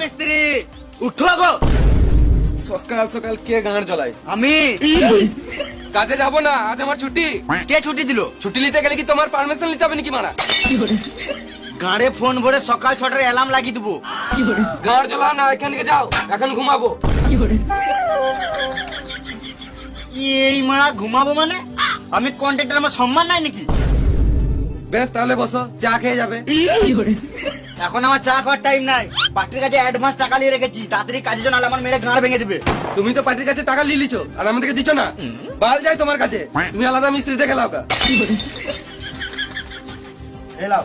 মিস্ত্রি উঠো গো। সকাল সকাল কে গাঁড় জ্বলায়? আমি। কাজে যাব না, আজ আমার ছুটি। কে ছুটি দিল? ছুটি নিতে গেলে কি তোমার পারমিশন নিতে হবে নাকি মারা? গাড়ে ফোন ভরে সকাল 6টার অ্যালার্ম লাগিয়ে দেবো। গাঁড় জ্বলাও না, এখান থেকে যাও, এখন ঘুমাবো। এই মারা ঘুমাবো মানে? আমি কন্ট্রাক্টর, আমার সম্মান নাই নাকি? বেশ তাহলে বসো, চা খেয়ে যাবে। এখন আমার চা খাওয়ার টাইম নাই। পার্টির কাছে অ্যাডভান্স টাকা নিয়ে রেখেছি, তাড়াতাড়ি কাজে জন্য আমার মেরে গাঁড় ভেঙে দিবে। তুমি তো পার্টির কাছে টাকা নিয়ে লিছো আর আমাদেরকে দিচ্ছ না। বাল যাই তোমার কাছে, তুমি আলাদা মিস্ত্রি দেখে লাও কা। এলাও।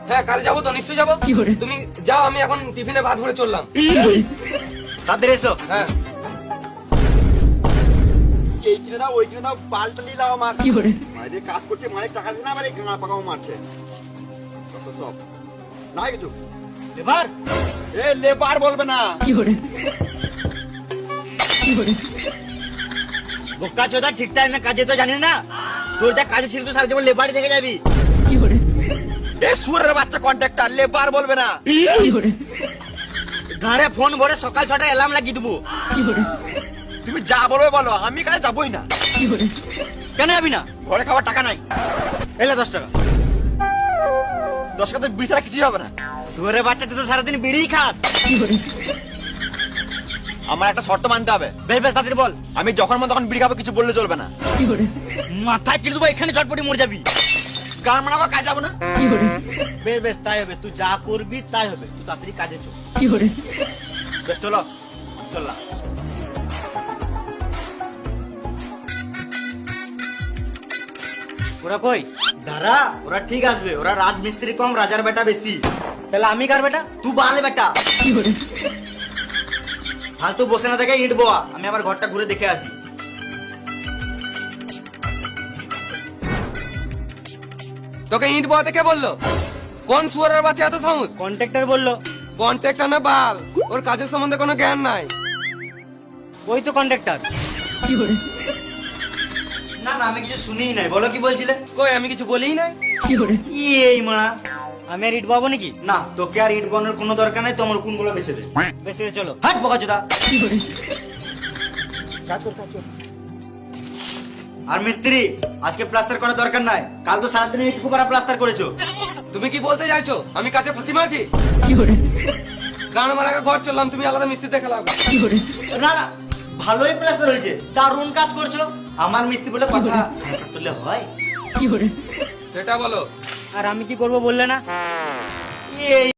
হ্যাঁ কাজে যাবো তো, নিশ্চয়ই যাবো। তুমি যাও, আমি এখন টিফিনে ভাত ভরে চললাম। তাড়াতাড়ি এসো। হ্যাঁ এই কিনে দাও, ওই কিনে দাও, পাল্টা নিয়ে দাও আমার। মায়েদের কাজ করছে, মায়ের টাকা দিয়ে না, আমার এই গাঁড়া পাকাও মারছে। কত সব নাই কিছু। এবার এ লেবার বলবে না। বোকা চোদা, ঠিক টাইমে কাজে তো জানিস না। তোর যা কাজে ছিল তো সারা জীবন লেবারই দেখে যাবি। এ সুরের বাচ্চা কন্ট্রাক্টর, লেবার বলবে না। গাড়ে ফোন ভরে সকাল 6টার অ্যালার্ম লাগিয়ে দেবো। তুমি যা বলবে বলো, আমি কাজে যাবোই না। কেন যাবি না? ঘরে খাওয়ার টাকা নাই। এলে 10 টাকা। 10 টাকা বিড়ি ছাড়া কিছুই হবে না। শুয়ারের বাচ্চা, তুই তো সারাদিন বিড়িই খাস। আমার একটা শর্ত মানতে হবে। বেশ বেশ তাড়াতাড়ি বল। আমি যখন মন তখন বিড়ি খাবো, কিছু বললে চলবে না। মাথায় কিল দেবো, এখানে চটপটি মরে যাবি। গান মানাবো, কাজ যাবো না। বেশ বেশ তাই হবে, তুই যা করবি তাই হবে। তুই তাড়াতাড়ি কাজে চল। বেশ চলো, চললাম। ওরা কই? দাঁড়া, ওরা ঠিক আসবে। ওরা রাজমিস্ত্রি কম, রাজার বেটা বেশি। তাহলে আমি কার বেটা? তুই বালে বেটা। ফালতু বসে না দেখে ইট বোয়া, আমি আবার ঘরটা ঘুরে দেখে আসি। তোকে ইট বোয়াতে কে বললো? কোন সুয়ারের বাচ্চা এত সাহস? কন্ট্রাক্টর বললো। কন্ট্রাক্টর না বাল, ওর কাজের সম্বন্ধে কোনো জ্ঞান নাই। ওই তো কন্ট্রাক্টর। না না, আমি কিছু শুনিই নাই। বলো কি বলছিলে? কই আমি কিছু বলিই নাই। এই মারা, আমি আর ইট বাবো নাকি? না, তোকে আর ইট বানোর কোনো দরকার নাই। তোমার কোন গুলো বেছে দে। বেশি চলো, হাট বোকা চোদা। আর মিস্ত্রি, আজকে প্লাস্টার করার দরকার নাই। কাল তো সারাদিন ইট ফুপারা প্লাস্টার করেছো। তুমি কি বলতে চাইছো আমি কাজে ফাঁকি মারছি? গান মারাকে ঘর চললাম, তুমি আলাদা মিস্ত্রি দেখে লাও। না না, ভালোই প্লাস্টার হয়েছে, দারুণ কাজ করছো। আমার মিস্ত্রি বলে কথা বললে হয়? সেটা বলো। আর আমি কি করবো বললে না? এই